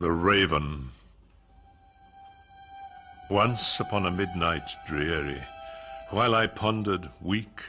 The Raven. Once upon a midnight dreary, while I pondered, weak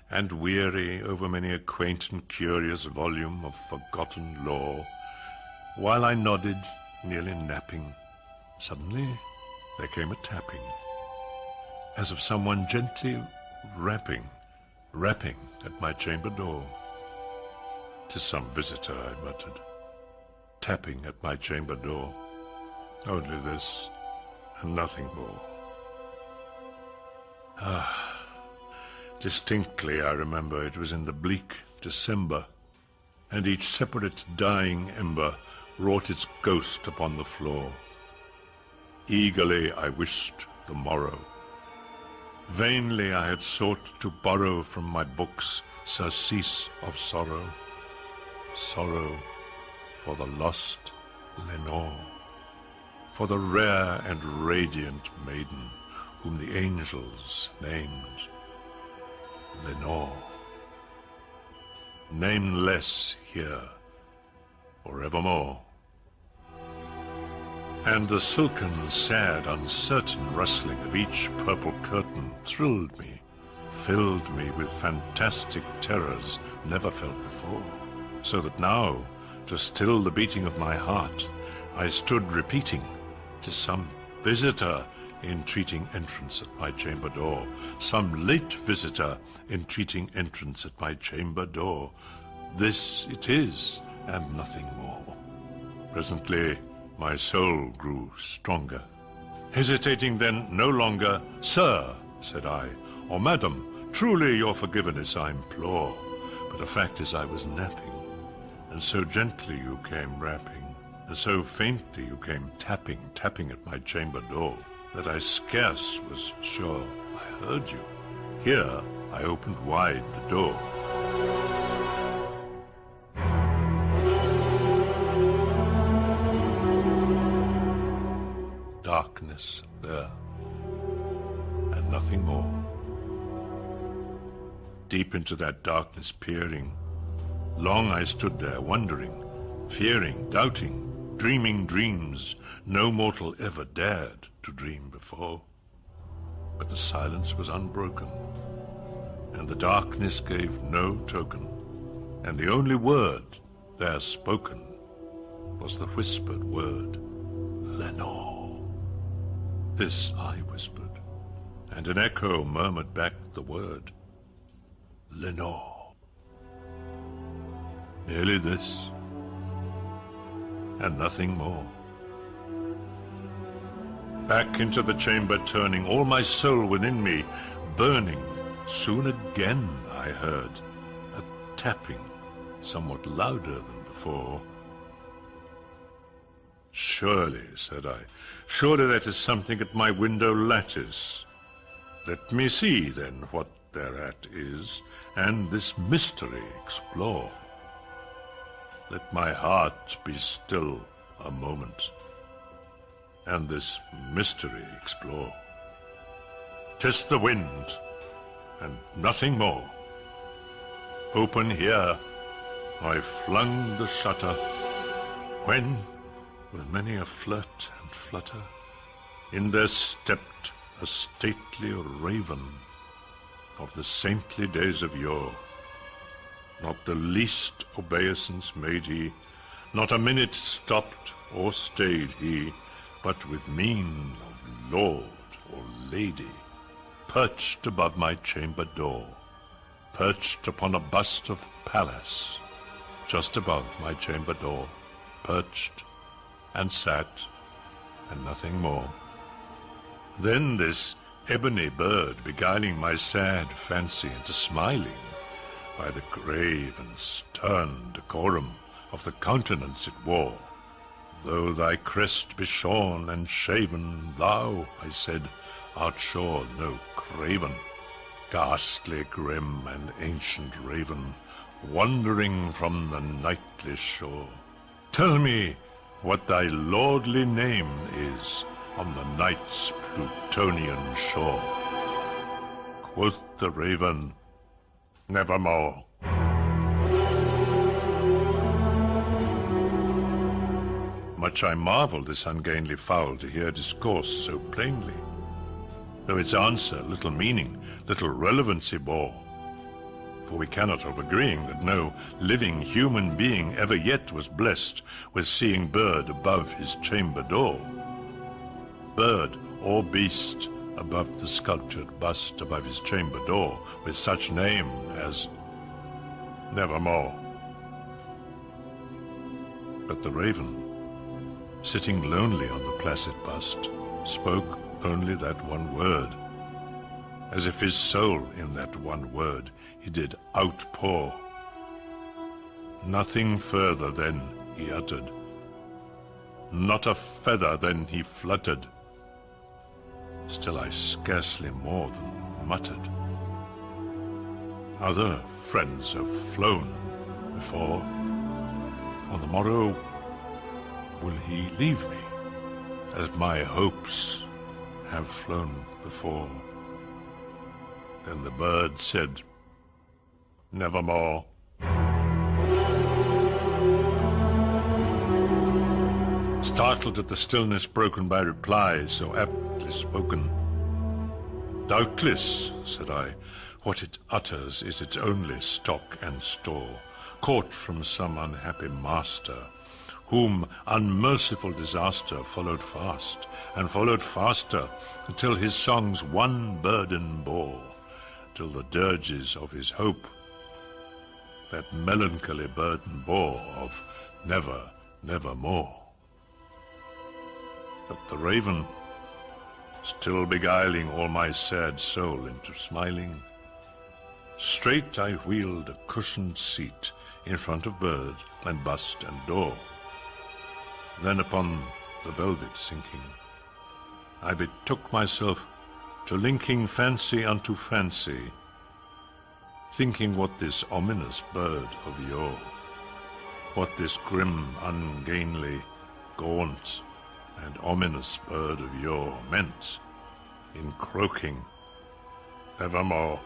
and weary, over many a quaint and curious volume of forgotten lore, while I nodded, nearly napping, suddenly there came a tapping, as of someone gently rapping at my chamber door. "'Tis some visitor," I muttered, tapping at my chamber door. Only this, and nothing more. Distinctly I remember it was in the bleak December, and each separate dying ember wrought its ghost upon the floor. Eagerly I wished the morrow. Vainly I had sought to borrow from my books surcease of sorrow, sorrow for the lost Lenore, for the rare and radiant maiden whom the angels named Lenore. Nameless here forevermore. And the silken, sad, uncertain rustling of each purple curtain thrilled me, filled me with fantastic terrors never felt before, so that now, to still the beating of my heart, I stood repeating, "'Tis some visitor entreating entrance at my chamber door, some late visitor entreating entrance at my chamber door. This it is, and nothing more." Presently my soul grew stronger. Hesitating then no longer, "Sir," said I, "or Madam, truly your forgiveness I implore, but the fact is I was napping, and so gently you came rapping, and so faintly you came tapping at my chamber door, that I scarce was sure I heard you. Here I opened wide the door." Darkness there, and nothing more. Deep into that darkness peering, long I stood there wondering, fearing, doubting, dreaming dreams no mortal ever dared to dream before. But the silence was unbroken, and the darkness gave no token, and the only word there spoken was the whispered word, "Lenore." This I whispered, and an echo murmured back the word, "Lenore." Merely this, and nothing more. Back into the chamber turning, all my soul within me burning, soon again I heard a tapping somewhat louder than before. "Surely," said I, "surely that is something at my window lattice. Let me see, then, what thereat is, and this mystery explore. Let my heart be still a moment, and this mystery explore. 'Tis the wind, and nothing more. Open here, I flung the shutter, when, with many a flirt and flutter, in there stepped a stately raven of the saintly days of yore. Not the least obeisance made he, not a minute stopped or stayed he, but with mien of lord or lady, perched above my chamber door, perched upon a bust of Pallas, just above my chamber door, perched and sat, and nothing more. Then this ebony bird, beguiling my sad fancy into smiling, by the grave and stern decorum of the countenance it wore, "Though thy crest be shorn and shaven, thou," I said, "art sure no craven, ghastly, grim, and ancient raven, wandering from the nightly shore. Tell me what thy lordly name is on the night's Plutonian shore." Quoth the raven, "Nevermore." Much I marvel this ungainly fowl to hear discourse so plainly, though its answer little meaning, little relevancy bore. For we cannot help agreeing that no living human being ever yet was blessed with seeing bird above his chamber door. Bird or beast above the sculptured bust above his chamber door, with such name as Nevermore. But the raven, sitting lonely on the placid bust, spoke only that one word, as if his soul in that one word he did outpour. Nothing further then he uttered, not a feather then he fluttered. Still I scarcely more than muttered. Other friends have flown before. On the morrow will he leave me, as my hopes have flown before? Then the bird said, Nevermore. Startled at the stillness broken by replies so aptly spoken. Doubtless, said I, what it utters is its only stock and store, caught from some unhappy master, whom unmerciful disaster followed fast, and followed faster, until his songs one burden bore, till the dirges of his hope that melancholy burden bore of never, nevermore. But the raven, still beguiling all my sad soul into smiling, straight I wheeled a cushioned seat in front of bird and bust and door. Then upon the velvet sinking, I betook myself to linking fancy unto fancy, thinking what this ominous bird of yore, what this grim, ungainly, gaunt, and ominous bird of yore meant in croaking Nevermore.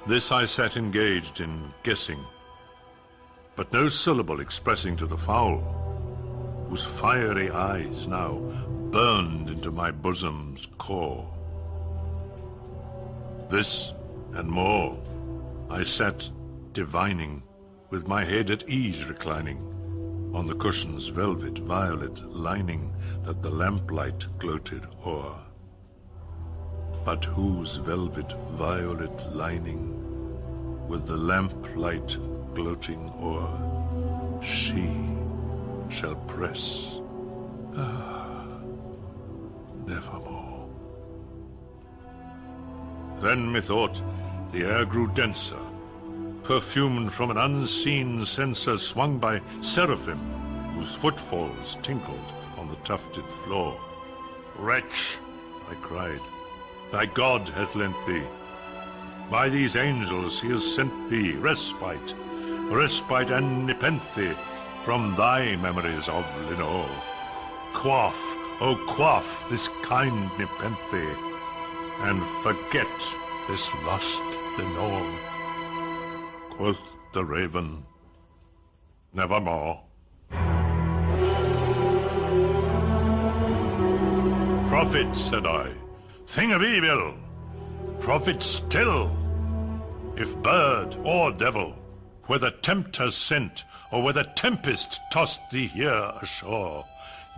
This I sat engaged in guessing, but no syllable expressing to the fowl, whose fiery eyes now burned into my bosom's core. This and more I sat divining, with my head at ease reclining on the cushion's velvet violet lining that the lamplight gloated o'er. But whose velvet violet lining with the lamplight gloating o'er she shall press, nevermore. Then methought the air grew denser, perfumed from an unseen censer swung by seraphim, whose footfalls tinkled on the tufted floor. Wretch, I cried, thy God hath lent thee. By these angels he has sent thee respite, respite and nepenthe from thy memories of Lenore. Quaff, oh quaff this kind nepenthe, and forget this lost Lenore. Quoth the raven, Nevermore. Prophet, said I, thing of evil, prophet still, if bird or devil, whether tempter sent, or whether tempest tossed thee here ashore,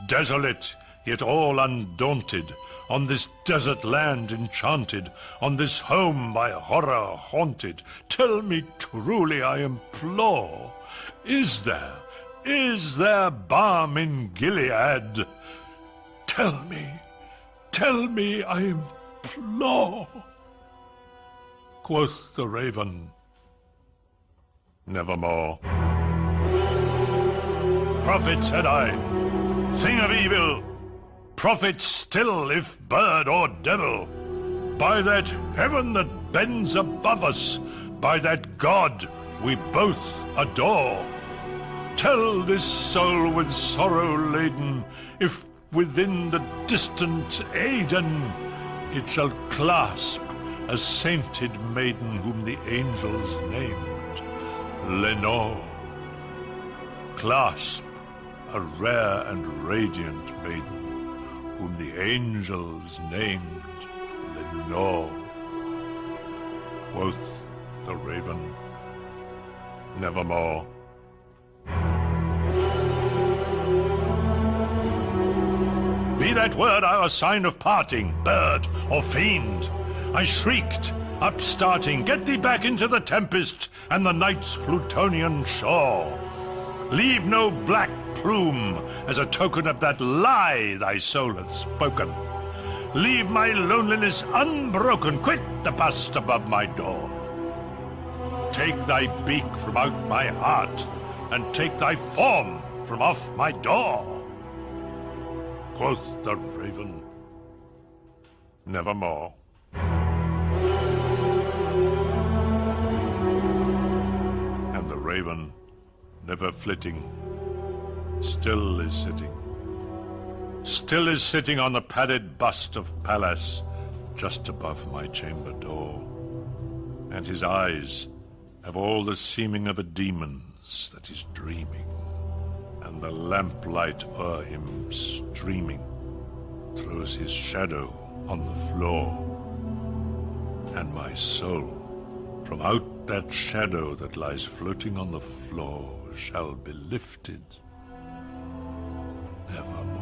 desolate, yet all undaunted, on this desert land enchanted, on this home by horror haunted, tell me truly, I implore, is there balm in Gilead? Tell me, I implore. Quoth the raven, Nevermore. Prophet, said I, thing of evil, prophet still, if bird or devil, by that heaven that bends above us, by that God we both adore, tell this soul with sorrow laden, if within the distant Aidenn it shall clasp a sainted maiden whom the angels named Lenore. Clasp a rare and radiant maiden, whom the angels named Lenore. Quoth the raven, nevermore. Be that word our sign of parting, bird or fiend. I shrieked, upstarting, get thee back into the tempest and the night's Plutonian shore. Leave no black plume as a token of that lie thy soul hath spoken. Leave my loneliness unbroken, quit the bust above my door. Take thy beak from out my heart, and take thy form from off my door. Quoth the raven, nevermore. And the raven, never flitting, still is sitting. Still is sitting on the padded bust of Pallas, just above my chamber door. And his eyes have all the seeming of a demon's that is dreaming, and the lamplight o'er him streaming throws his shadow on the floor. And my soul, from out that shadow that lies floating on the floor, shall be lifted nevermore.